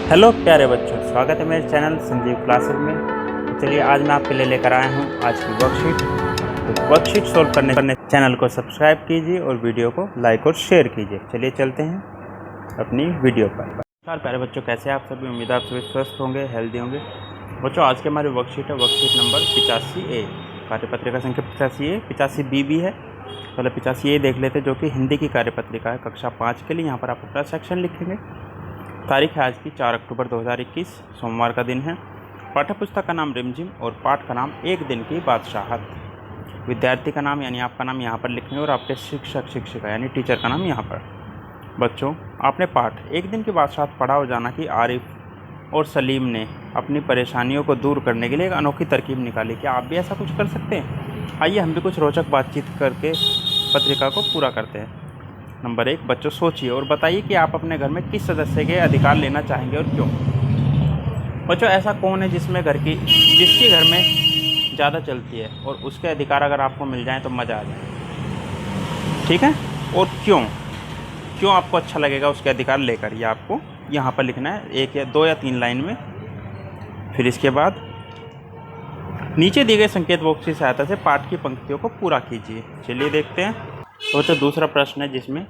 Hello प्यारे बच्चों, स्वागत है मेरे चैनल संजीव क्लासेस में। तो चलिए आज मैं आपके लिए लेकर आया हूँ आज की वर्कशीट। तो वर्कशीट सोल्व करने चैनल को सब्सक्राइब कीजिए और वीडियो को लाइक और शेयर कीजिए। चलिए चलते हैं अपनी वीडियो पर। नमस्कार प्यारे बच्चों, कैसे हैं आप सभी? उम्मीद आप सभी स्वस्थ होंगे, हेल्दी होंगे। बच्चों आज की हमारी वर्कशीट है वर्कशीट नंबर 85A। कार्यपत्रिका संख्या 85A, 85B भी है। पहले 85A देख लेते जो कि हिंदी की कार्यपत्रिका है कक्षा 5 के लिए। यहाँ पर आप अपना सेक्शन लिखेंगे। तारीख है आज की 4 अक्टूबर 2021, सोमवार का दिन है। पाठ्य पुस्तक का नाम रिमझिम और पाठ का नाम एक दिन की बादशाहत। विद्यार्थी का नाम यानी आपका नाम यहाँ पर लिखेंगे और आपके शिक्षक शिक्षिका यानी टीचर का नाम यहाँ पर। बच्चों आपने पाठ एक दिन की बादशाहत पढ़ा और जाना कि आरिफ और सलीम ने अपनी परेशानियों को दूर करने के लिए एक अनोखी तरकीब निकाली। क्या आप भी ऐसा कुछ कर सकते हैं? आइए हम भी कुछ रोचक बातचीत करके पत्रिका को पूरा करते हैं। नंबर 1, बच्चों सोचिए और बताइए कि आप अपने घर में किस सदस्य के अधिकार लेना चाहेंगे और क्यों। बच्चों ऐसा कौन है जिसकी घर में ज़्यादा चलती है और उसके अधिकार अगर आपको मिल जाए तो मज़ा आ जाए। ठीक है, और क्यों आपको अच्छा लगेगा उसके अधिकार लेकर, ये आपको यहाँ पर लिखना है 1 या 2 या 3 लाइन में। फिर इसके बाद नीचे दिए गए संकेत बॉक्स की सहायता से पाठ की पंक्तियों को पूरा कीजिए। चलिए देखते हैं। तो दूसरा प्रश्न है जिसमें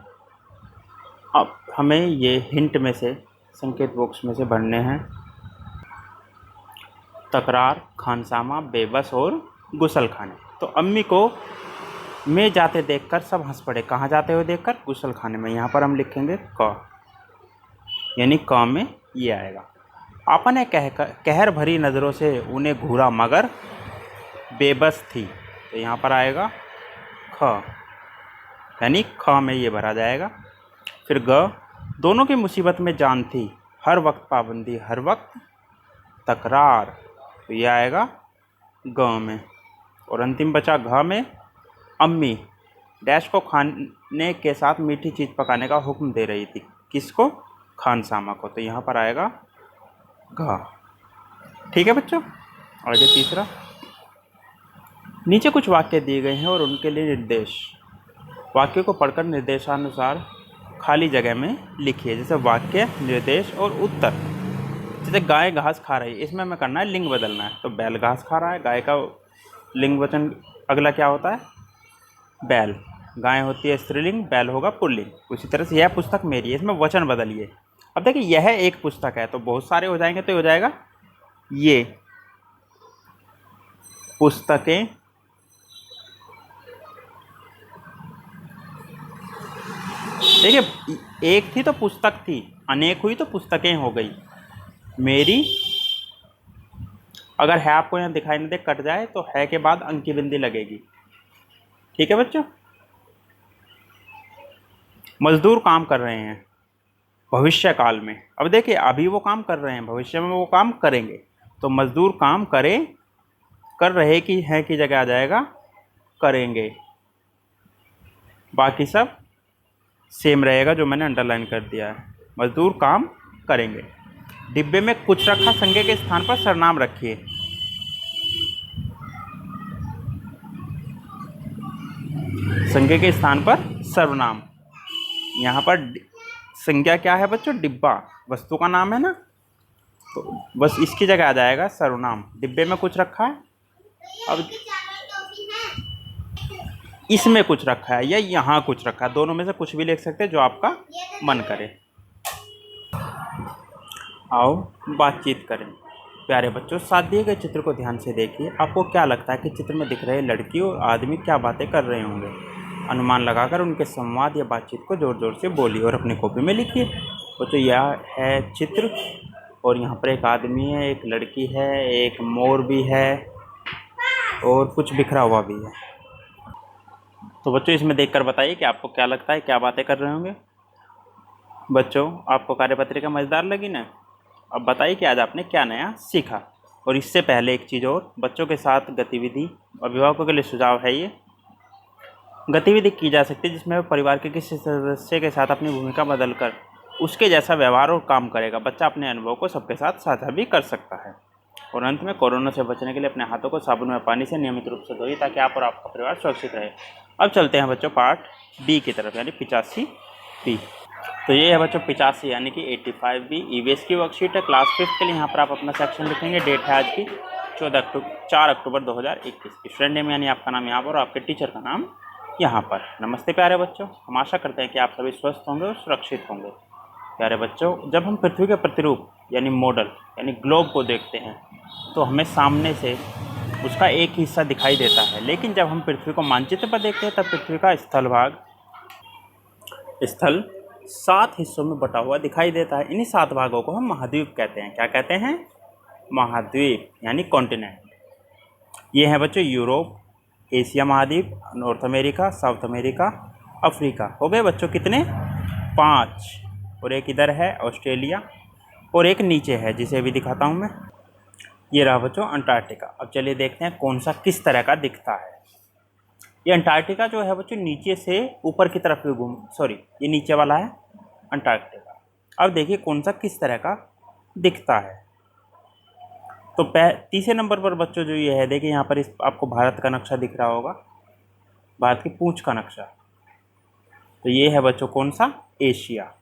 अब हमें ये हिंट में से संकेत बॉक्स में से भरने हैं। तकरार, खानसामा, बेबस और गुसल खाने। तो अम्मी को मैं जाते देखकर सब हंस पड़े। कहाँ जाते हुए देखकर? गुसल खाने में। यहाँ पर हम लिखेंगे क, यानी क में ये आएगा। आपा ने कहर भरी नज़रों से उन्हें घूरा मगर बेबस थी। तो यहाँ पर आएगा ख, यानी ख में ये भरा जाएगा। फिर ग, दोनों की मुसीबत में जान थी, हर वक्त पाबंदी, हर वक्त तकरार। तो ये आएगा ग में। और अंतिम बचा घ में, अम्मी डैश को खाने के साथ मीठी चीज़ पकाने का हुक्म दे रही थी। किसको? खानसामा को। तो यहाँ पर आएगा घ। ठीक है बच्चों। आगे तीसरा, नीचे कुछ वाक्य दिए गए हैं और उनके लिए निर्देश। वाक्य को पढ़कर निर्देशानुसार खाली जगह में लिखिए। जैसे वाक्य, निर्देश और उत्तर। जैसे गाय घास खा रही है, इसमें हमें करना है लिंग बदलना है। तो बैल घास खा रहा है, गाय का लिंग वचन अगला क्या होता है? बैल। गाय होती है स्त्रीलिंग, बैल होगा पुल्लिंग। उसी तरह से यह पुस्तक मेरी है, इसमें वचन बदलिए। अब देखिए यह एक पुस्तक है तो बहुत सारे हो जाएंगे, तो हो जाएगा ये पुस्तकें देखिए एक थी तो पुस्तक थी, अनेक हुई तो पुस्तकें हो गई। मेरी अगर है आपको यहाँ दिखाई नहीं दे, कट जाए तो है के बाद अंक की बिंदी लगेगी। ठीक है बच्चों। मजदूर काम कर रहे हैं भविष्य काल में। अब देखिए अभी वो काम कर रहे हैं, भविष्य में वो काम करेंगे। तो मजदूर काम करें, कर रहे की है की जगह आ जाएगा करेंगे। बाकी सब सेम रहेगा जो मैंने अंडरलाइन कर दिया है। मजदूर काम करेंगे। डिब्बे में कुछ रखा, संज्ञा के स्थान पर सर्वनाम रखिए। संज्ञा के स्थान पर सर्वनाम। यहाँ पर संज्ञा क्या है बच्चों? डिब्बा, वस्तु का नाम है ना, तो बस इसकी जगह आ जाएगा सर्वनाम। डिब्बे में कुछ रखा है, अब इसमें कुछ रखा है या यहाँ कुछ रखा है, दोनों में से कुछ भी लिख सकते हैं जो आपका मन करे। आओ बातचीत करें। प्यारे बच्चों साथ दिए गए चित्र को ध्यान से देखिए। आपको क्या लगता है कि चित्र में दिख रहे लड़की और आदमी क्या बातें कर रहे होंगे? अनुमान लगाकर उनके संवाद या बातचीत को ज़ोर ज़ोर से बोलिए और अपनी कॉपी में लिखिए। बच्चों यह है चित्र और यहाँ पर एक आदमी है, एक लड़की है, एक मोर भी है और कुछ बिखरा हुआ भी है। तो बच्चों इसमें देखकर बताइए कि आपको क्या लगता है क्या बातें कर रहे होंगे। बच्चों आपको कार्यपत्रिका मज़ेदार लगी ना? अब बताइए कि आज आपने क्या नया सीखा। और इससे पहले एक चीज़ और, बच्चों के साथ गतिविधि अभिभावकों के लिए सुझाव है। ये गतिविधि की जा सकती है जिसमें परिवार के किसी सदस्य के साथ अपनी भूमिका बदलकर उसके जैसा व्यवहार और काम करेगा। बच्चा अपने अनुभव को सबके साथ साझा भी कर सकता है। और अंत में कोरोना से बचने के लिए अपने हाथों को साबुन में पानी से नियमित रूप से धोइए ताकि आप और आपका परिवार सुरक्षित रहे। अब चलते हैं बच्चों पार्ट बी की तरफ, यानी 85B। तो ये है बच्चों 85 यानी कि 85 भी ईवीएस की वर्कशीट है क्लास 5 के लिए। यहाँ पर आप अपना सेक्शन लिखेंगे। डेट है आज की 4 अक्टूबर 2021। स्टूडेंट नेम यानी आपका नाम यहाँ पर और आपके टीचर का नाम यहाँ पर। नमस्ते प्यारे बच्चों, हम आशा करते हैं कि आप सभी स्वस्थ होंगे और सुरक्षित होंगे। प्यारे बच्चों, जब हम पृथ्वी के प्रतिरूप यानी मॉडल यानी ग्लोब को देखते हैं तो हमें सामने से उसका एक हिस्सा दिखाई देता है, लेकिन जब हम पृथ्वी को मानचित्र पर देखते हैं तब पृथ्वी का स्थल 7 हिस्सों में बटा हुआ दिखाई देता है। इन्हीं 7 भागों को हम महाद्वीप कहते हैं। क्या कहते हैं? महाद्वीप यानी कॉन्टिनेंट। ये है बच्चों यूरोप, एशिया महाद्वीप, north America, south America, Africa. हो गए बच्चों कितने? 5। और एक इधर है ऑस्ट्रेलिया, और एक नीचे है जिसे भी दिखाता हूँ मैं। ये रहा बच्चों अंटार्कटिका। अब चलिए देखते हैं कौन सा किस तरह का दिखता है। ये अंटार्कटिका जो है बच्चों नीचे से ऊपर की तरफ ये नीचे वाला है अंटार्कटिका। अब देखिए कौन सा किस तरह का दिखता है। तो तीसरे नंबर पर बच्चों जो ये है, देखिए यहाँ पर आपको भारत का नक्शा दिख रहा होगा, भारत की पूंछ का नक्शा। तो ये है बच्चों कौन सा? एशिया।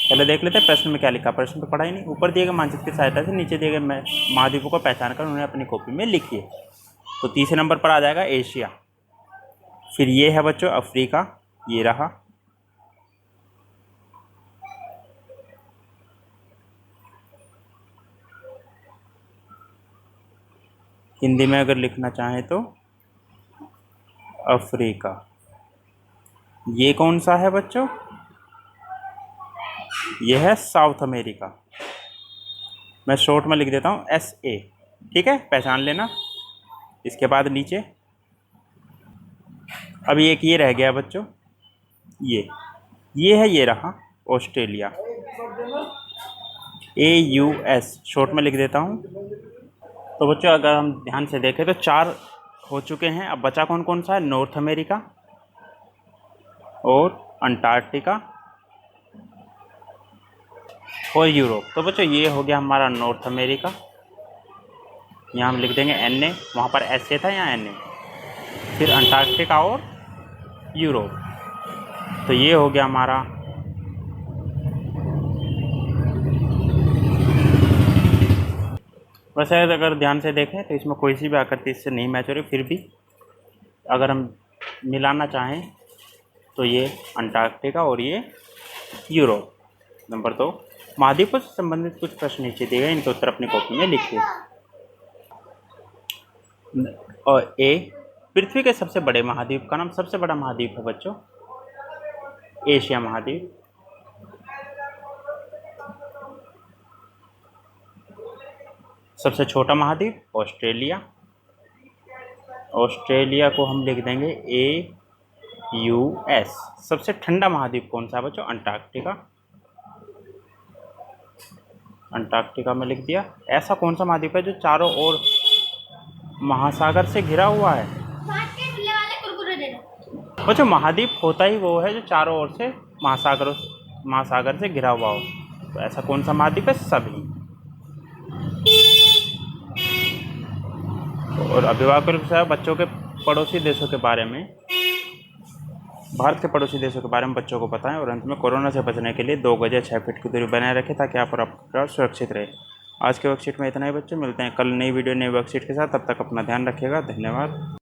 पहले देख लेते हैं प्रश्न में क्या लिखा। प्रश्न तो पढ़ा ही नहीं। ऊपर दिए गए मानचित्र की सहायता से नीचे दिए गए महाद्वीपों को पहचान कर उन्हें अपनी कॉपी में लिखिए। तो तीसरे नंबर पर आ जाएगा एशिया। फिर ये है बच्चों अफ्रीका, ये रहा। हिंदी में अगर लिखना चाहें तो अफ्रीका। ये कौन सा है बच्चों? ये है साउथ अमेरिका। मैं शॉर्ट में लिख देता हूँ SA, ठीक है, पहचान लेना। इसके बाद नीचे अभी एक ये रह गया बच्चों, ये है, ये रहा ऑस्ट्रेलिया, AUS शॉर्ट में लिख देता हूँ। तो बच्चों अगर हम ध्यान से देखें तो 4 हो चुके हैं। अब बचा कौन कौन सा है? नॉर्थ अमेरिका और अंटार्कटिका और यूरोप। तो बच्चों ये हो गया हमारा नॉर्थ अमेरिका। यहाँ हम लिख देंगे NA, वहाँ पर SA था, यहाँ NA। फिर अंटार्कटिका और यूरोप। तो ये हो गया हमारा वैसे अगर ध्यान से देखें तो इसमें कोई सी भी आकृति इससे नहीं मैच हो रही। फिर भी अगर हम मिलाना चाहें तो ये अंटार्कटिका और ये यूरोप। नंबर 2, महाद्वीपों से संबंधित कुछ प्रश्न नीचे दिए गए, इनके उत्तर अपनी कॉपी में लिखिए। और A, पृथ्वी के सबसे बड़े महाद्वीप का नाम। सबसे बड़ा महाद्वीप है बच्चों एशिया महाद्वीप। सबसे छोटा महाद्वीप ऑस्ट्रेलिया। ऑस्ट्रेलिया को हम लिख देंगे AUS। सबसे ठंडा महाद्वीप कौन सा है बच्चों? अंटार्कटिका। अंटार्कटिका में लिख दिया। ऐसा कौन सा महाद्वीप है जो चारों ओर महासागर से घिरा हुआ है? बच्चों महाद्वीप होता ही वो है जो चारों ओर से महासागर से घिरा हुआ हो। तो ऐसा कौन सा महाद्वीप है? सभी। और अभिभावकों से बच्चों के पड़ोसी देशों के बारे में, भारत के पड़ोसी देशों के बारे में बच्चों को बताएं। और अंत में कोरोना से बचने के लिए 2 गज या 6 फीट की दूरी बनाए रखें ताकि आप और आपका सुरक्षित रहे। आज के वर्कशीट में इतना ही बच्चों। मिलते हैं कल नई वीडियो नई वर्कशीट के साथ। तब तक अपना ध्यान रखिएगा। धन्यवाद।